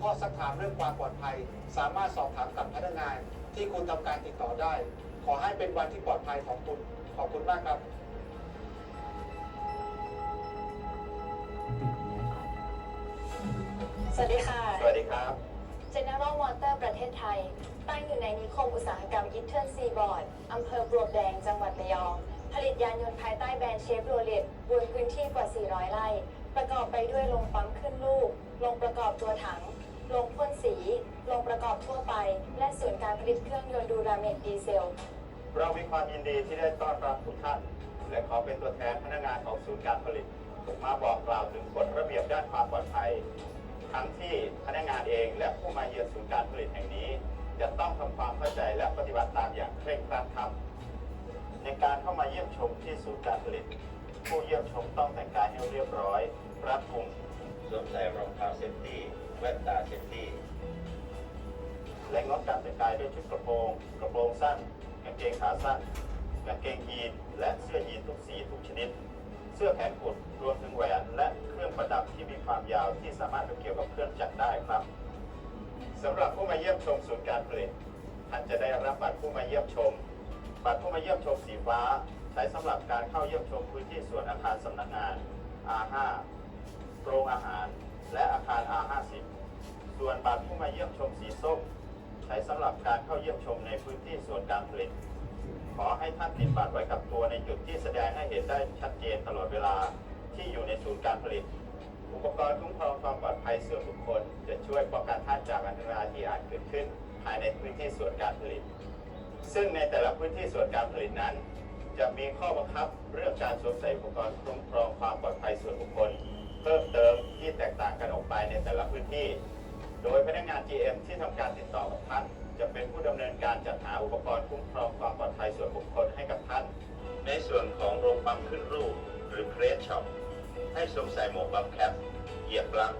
ข้อสักถามเรื่องความปลอดภัยสามารถสอบถามกับพนักงานที่คุณทำการติดต่อได้ ขอให้เป็นวันที่ปลอดภัยของคุณขอบคุณมากครับสวัสดีค่ะ สวัสดีครับ General Motor ประเทศไทย ตั้งอยู่ในนิคมอุตสาหกรรมอีสเทิร์นซีบอร์ด อำเภอปลวกแดง จังหวัดระยอง ผลิตยานยนต์ภายใต้แบรนด์เชฟโรเลตบนพื้นที่กว่า 400 ไร่ ประกอบไปด้วยโรงปั๊มขึ้นลูก โรงประกอบตัวถัง โรงพ่นสี โรงประกอบทั่วไป และศูนย์การผลิตเครื่องยนต์ดูราเมกดีเซล เรามีความยินดีที่ได้ต้อนรับทุกท่าน และขอเป็นตัวแทนพนักงานของศูนย์การผลิตมาบอกกล่าวถึงกฎระเบียบด้านความปลอดภัย ทั้งที่พนักงานเองและผู้มาเยือนศูนย์การผลิตแห่งนี้ จะต้องทำความเข้าใจและปฏิบัติตามอย่างเคร่งครัดครับในการเข้ามาเยี่ยมชมที่ศูนย์การผลิต ผู้เยี่ยมชมต้องแต่งกายให้เรียบร้อยรัดกุมสวมใส่รองเท้าเซฟตี้แว่นตาเซฟตี้และงดการแต่งกายด้วยชุดกระโปรงสั้นกางเกงขาสั้นกางเกงยีนและเสื้อยีนทุกสีทุกชนิด เสื้อแขนกุดรวมถึงแหวนและเครื่องประดับที่มีความยาวที่สามารถเกี่ยวกับเครื่องจักรได้ครับสำหรับผู้มาเยี่ยมชมศูนย์การผลิตท่านจะได้รับบัตรผู้มาเยี่ยมชมบัตรผู้มาเยี่ยมชมสีฟ้าใช้สำหรับการเข้าเยี่ยมชมพื้นที่ส่วนอาคารสำนักงาน R5 โรงอาหารและอาคาร R50 ส่วนบัตรผู้มาเยี่ยมชมสีส้มใช้สำหรับการเข้าเยี่ยมชมในพื้นที่ส่วนการผลิตขอให้ท่านติดบัตรไว้กับตัวในจุดที่แสดงให้เห็นได้ชัดเจนตลอดเวลาที่อยู่ในศูนย์การผลิตอุปกรณ์คุ้มครองความปลอดภัยส่วนบุคคลจะช่วยป้องกันท่านจากอันตรายที่อาจเกิดขึ้นภายในพื้นที่ส่วนการผลิตซึ่งในแต่ละพื้นที่ส่วนการผลิตนั้นจะมีข้อบังคับเรื่องการสวมใส่อุปกรณ์คุ้มครองความปลอดภัยส่วนบุคคลเพิ่มเติมที่แตกต่างกันออกไปในแต่ละพื้นที่โดยพนักงาน GM ที่ทำการติดต่อกับท่านจะเป็นผู้ดำเนินการจัดหาอุปกรณ์คุ้มครองความปลอดภัยส่วนบุคคลให้กับท่านในส่วนของโรงปั๊มขึ้นรูปหรือเครสช็อปให้สวมใส่หมวกบัฟแคปเหยียบปลั๊ก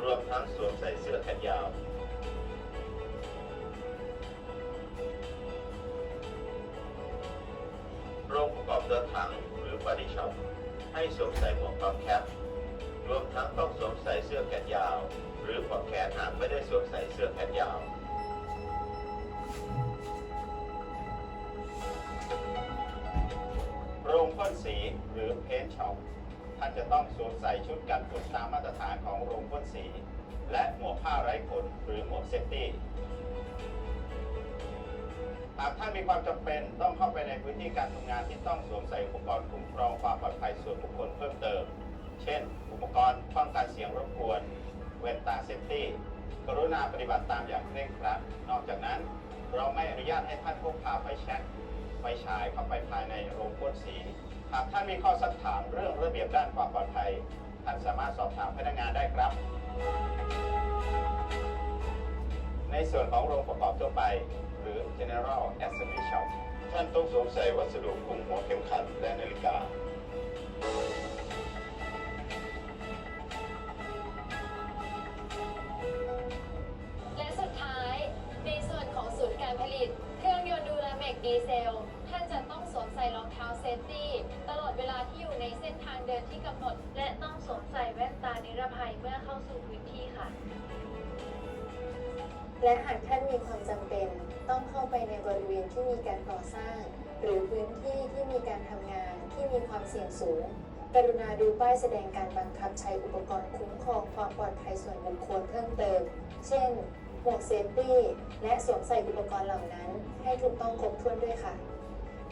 รวมทั้งสวมใส่เสื้อแขนยาวโรงประกอบตัวถังหรือบอดี้ช็อปให้สวมใส่หมวกบัฟแคปรวมทั้งต้องสวมใส่เสื้อแขนยาวหรือปลอกแขนหากไม่ได้สวมใส่เสื้อแขนยาวโรงพ่นสีหรือเพนท์ช็อปท่านจะต้องสวมใส่ชุดกันฝุ่นตามมาตรฐานของโรงพ่นสีและหมวกผ้าไร้ขนหรือหมวกเซฟตี้หากท่านมีความจำเป็นต้องเข้าไปในพื้นที่การทำงานที่ต้องสวมใส่อุปกรณ์คุ้มครองความปลอดภัยส่วนบุคคลเพิ่มเติมเช่นอุปกรณ์ป้องกันเสียงรบกวนแว่นตาเซฟตี้กรุณาปฏิบัติตามอย่างเคร่งครัดนอกจากนั้นเราไม่อนุญาตให้ท่านพกพาไฟแช็กไฟฉายเข้าไปภายในโรงพ่นสีหากท่านมีข้อสักถามเรื่องระเบียบด้านความปลอดภัยท่านสามารถสอบถามพนักงานได้ครับในส่วนของโรงประกอบทั่วไปหรือ General Assembly Shop ท่านต้องสวมใส่วัสดุคลุมหัวเข็มขัดและนาฬิกาและสุดท้ายในส่วนของศูนย์การผลิตเครื่องยนต์ดูราเมกดีเซลท่านจะต้องสวมใส่รองเท้าเซฟตี้ตลอดเวลาที่อยู่ในเส้นทางเดินที่กำหนดและต้องสวมใส่แว่นตานิรภัยเมื่อเข้าสู่พื้นที่ค่ะและหากท่านมีความจำเป็นต้องเข้าไปในบริเวณที่มีการก่อสร้างหรือพื้นที่ที่มีการทำงานที่มีความเสี่ยงสูงกรุณาดูป้ายแสดงการบังคับใช้อุปกรณ์คุ้มครองความปลอดภัยส่วนบุคคลเพิ่มเติมเช่นหมวกเซฟตี้และสวมใส่อุปกรณ์เหล่านั้นให้ถูกต้องครบถ้วนด้วยค่ะ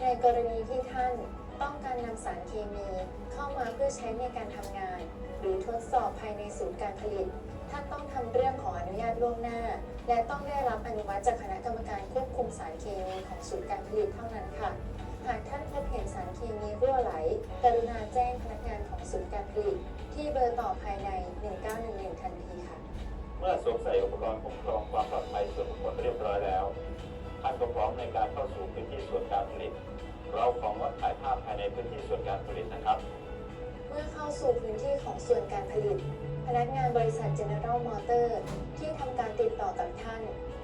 ในกรณีที่ท่านต้องการนำสารเคมีเข้ามาเพื่อใช้ในการทำงานหรือทดสอบภายในศูนย์การผลิตท่านต้องทำเรื่องขออนุญาตล่วงหน้าและต้องได้รับอนุมัติจากคณะกรรมการควบคุมสารเคมีของศูนย์การผลิตเท่านั้นค่ะหากท่านพบเห็นสารเคมีรั่วไหลกรุณาแจ้งพนักงานของศูนย์การผลิตที่เบอร์ต่อภายใน1911ทันทีค่ะเมื่อสวมใส่อุปกรณ์คุ้มครองความปลอดภัยส่วนบุคคลเรียบร้อยแล้วท่านก็พร้อมในการเข้าสู่พื้นที่ส่วนการผลิตเราของดถ่ายภาพภายในพื้นที่ส่วนการผลิตนะครับเมื่อเข้าสู่พื้นที่ของส่วนการผลิตพนักงานบริษัท General Motor ที่ทำการติดต่อกับท่าน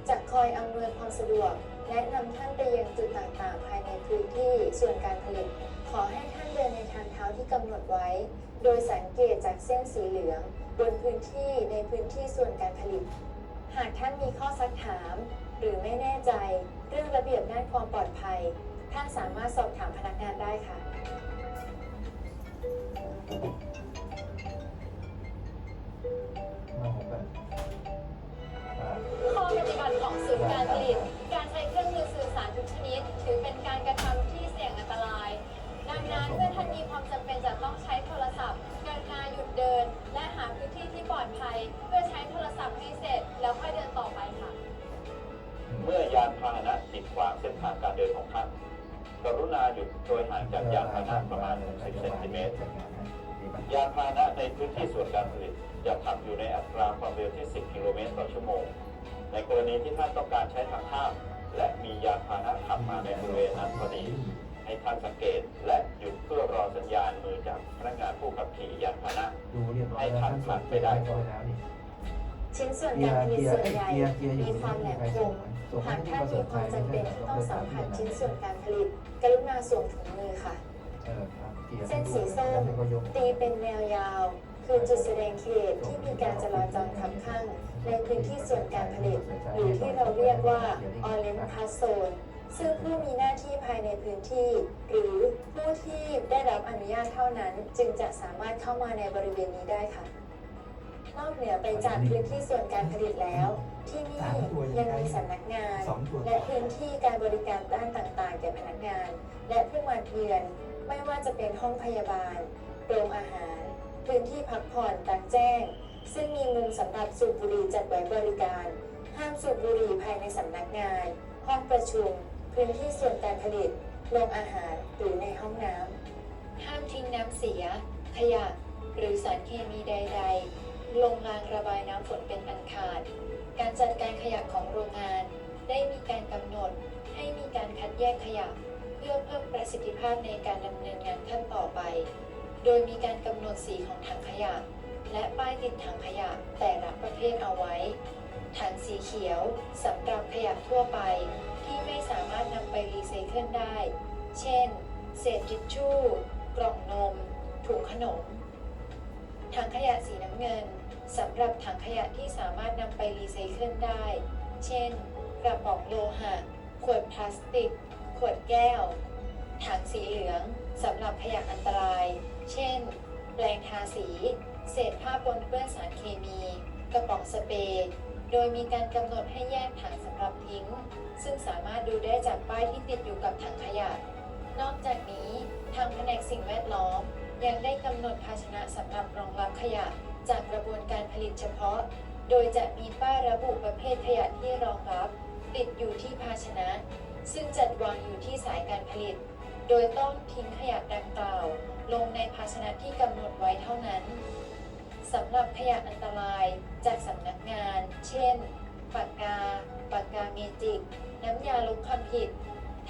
จะคอยอำนวยความสะดวกแนะนำท่านไปยังจุดต่างๆภายในพื้นที่ส่วนการผลิตขอให้ท่านเดินในทางเท้าที่กำหนดไว้โดยสังเกตจากเส้นสีเหลืองบนพื้นที่ในพื้นที่ส่วนการผลิต หากท่านมีข้อซักถาม หรือไม่แน่ใจเรื่องระเบียบด้านความปลอดภัย ท่านสามารถสอบถามพนักงานได้ค่ะ ข้อปฏิบัติของศูนย์การผลิต การใช้เครื่องมือสื่อสารทุกชนิด ถือเป็นการกระทำที่เสี่ยงอันตราย ดังนั้นเมื่อท่านมีความจำเป็นจะต้องใช้โทรศัพท์กรุณาหยุดเดิน และหาพื้นที่ที่ปลอดภัย เพื่อใช้โทรศัพท์ให้เสร็จ แล้วค่อยเดินต่อไปค่ะ เมื่อยานพาหนะกีดขวางเส้นทางการเดินของท่านกรุณาหยุดโดยห่างจากยานพาหนะประมาณ 60 เซนติเมตร ยานพาหนะในพื้นที่ส่วนการผลิตจะขับอยู่ในอัตราความเร็วที่ 10 กิโลเมตรต่อชั่วโมง ในกรณีที่ท่านต้องการใช้ทางข้ามและมียานพาหนะขับมาในบริเวณนั้นพอดี ให้ท่านสังเกตและหยุดเพื่อรอสัญญาณมือจากพนักงานผู้ขับขี่ยานพาหนะ ดูเรียบร้อยแล้วท่านผ่านไปได้ก็แล้วนี่ ชิ้นส่วนการผลิตส่วนใหญ่มีความแหลมคม หากท่านมีความจำเป็นที่ต้องสัมผัสชิ้นส่วนการผลิต กรุณาสวมถุงมือค่ะ เส้นสีส้มตีเป็นแนวยาว คือจุดแสดงเขตที่มีการจราจรคับข้างในพื้นที่ส่วนการผลิต หรือที่เราเรียกว่า Orange Pass Zone ซึ่งผู้มีหน้าที่ภายในพื้นที่ หรือผู้ที่ได้รับอนุญาตเท่านั้น จึงจะสามารถเข้ามาในบริเวณนี้ได้ค่ะ นอกเหนือไปจากพื้นที่ส่วนการผลิตแล้ว ที่นี่ยังมีสำนักงาน และพื้นที่การบริการด้านต่างๆแก่พนักงาน และผู้มาเยือน ไม่ว่าจะเป็นห้องพยาบาล โรงอาหาร พื้นที่พักผ่อนกลางแจ้ง ซึ่งมีมุมสำหรับสูบบุหรี่จัดไว้บริการ ห้ามสูบบุหรี่ภายในสำนักงาน ห้องประชุม พื้นที่ส่วนการผลิต โรงอาหาร หรือในห้องน้ำ ห้ามทิ้งน้ำเสีย ขยะ หรือสารเคมีใดๆ ลงรางระบายน้ำฝนเป็นอันขาด การจัดการขยะของโรงงาน ได้มีการกำหนดให้มีการคัดแยกขยะ เพื่อเพิ่มประสิทธิภาพในการดำเนินงานขั้นต่อไป โดยมีการกำหนดสีของถังขยะ และป้ายติดถังขยะแต่ละประเภทเอาไว้ ถังสีเขียวสำหรับขยะทั่วไปที่ไม่สามารถนำไปรีไซเคิลได้ เช่น เศษทิชชู่ กล่องนม ถุงขนม ถังขยะสีน้ำเงินสำหรับถังขยะที่สามารถนำไปรีไซเคิลได้ เช่น กระป๋องโลหะ ขวดพลาสติก ขวดแก้ว ถังสีเหลืองสำหรับขยะอันตราย เช่น แปรงทาสี เศษผ้าปนเปื้อนสารเคมี กระป๋องสเปรย์ โดยมีการกำหนดให้แยกถังสำหรับทิ้ง ซึ่งสามารถดูได้จากป้ายที่ติดอยู่กับถังขยะ นอกจากนี้ทางแผนกสิ่งแวดล้อมยังได้กำหนดภาชนะสำหรับรองรับขยะจากกระบวนการผลิตเฉพาะ โดยจะมีป้ายระบุประเภทขยะที่รองรับ ติดอยู่ที่ภาชนะ ซึ่งจัดวางอยู่ที่สายการผลิต โดยต้องทิ้งขยะดังกล่าว ลงในภาชนะที่กำหนดไว้เท่านั้นสำหรับขยะอันตรายจากสำนักงาน เช่น ปากกาเมจิก น้ำยาลบคำผิด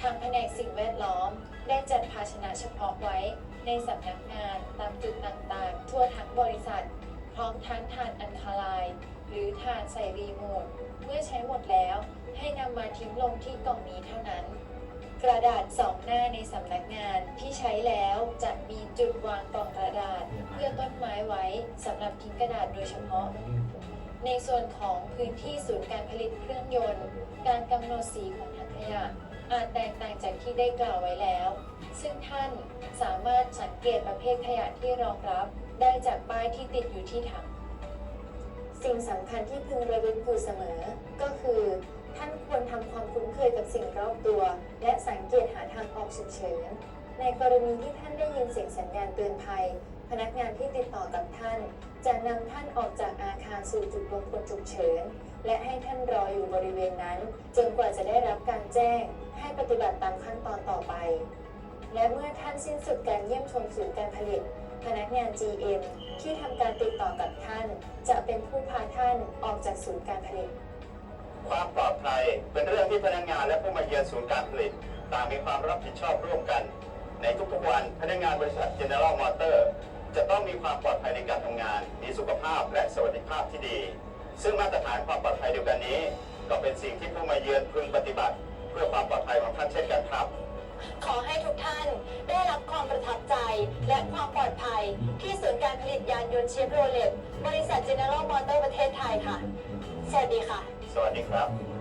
ทางแผนกสิ่งแวดล้อมได้จัดภาชนะเฉพาะไว้ในสำนักงานตามจุดต่างๆทั่วทั้งบริษัท พร้อมทั้งถ่านอัลคาไลน์หรือถ่านใส่รีโมทเมื่อใช้หมดแล้วให้นำมาทิ้งลงที่กล่องนี้เท่านั้น กระดาษ2 หน้าในสำนักงานที่ใช้แล้วจะมีจุดวางกล่องกระดาษ เพื่อต้นไม้ไว้สำหรับทิ้งกระดาษโดยเฉพาะ ในส่วนของพื้นที่ศูนย์การผลิตเครื่องยนต์ การกำหนดสีของถังขยะอาจแตกต่างจากที่ได้กล่าวไว้แล้ว ซึ่งท่านสามารถสังเกตประเภทขยะที่รองรับได้จากป้ายที่ติดอยู่ที่ถัง สิ่งสำคัญที่พึงระลึกอยู่เสมอ ก็คือ ท่านควรทำความคุ้นเคยกับสิ่งรอบตัว และสังเกตหาทางออกฉุกเฉิน ในกรณีที่ท่านได้ยินเสียงสัญญาณเตือนภัย พนักงานที่ติดต่อกับท่าน จะนำท่านออกจากอาคารสู่จุดรวมพลฉุกเฉิน และให้ท่านรออยู่บริเวณนั้น จนกว่าจะได้รับการแจ้งให้ปฏิบัติตามขั้นตอนต่อไป และเมื่อท่านสิ้นสุดการเยี่ยมชมศูนย์การผลิต พนักงาน GM ที่ทำการติดต่อกับท่าน จะเป็นผู้พาท่านออกจากศูนย์การผลิต ความปลอดภัยเป็นเรื่องที่พนักงานและผู้มาเยือนศูนย์การผลิตต่างมีความรับผิดชอบร่วมกัน ในทุกๆวันพนักงานบริษัท General Motors จะต้องมีความปลอดภัยในการทำงาน มีสุขภาพและสวัสดิภาพที่ดี ซึ่งมาตรฐานความปลอดภัยเดียวกันนี้ ก็เป็นสิ่งที่ผู้มาเยือนพึงปฏิบัติ เพื่อความปลอดภัยของท่านเช่นกันครับ ขอให้ทุกท่านได้รับความประทับใจและความปลอดภัยที่ศูนย์การผลิตยานยนต์เชฟโรเลตบริษัท General Motors ประเทศไทยค่ะ สวัสดีค่ะ สวัสดีครับ อยู่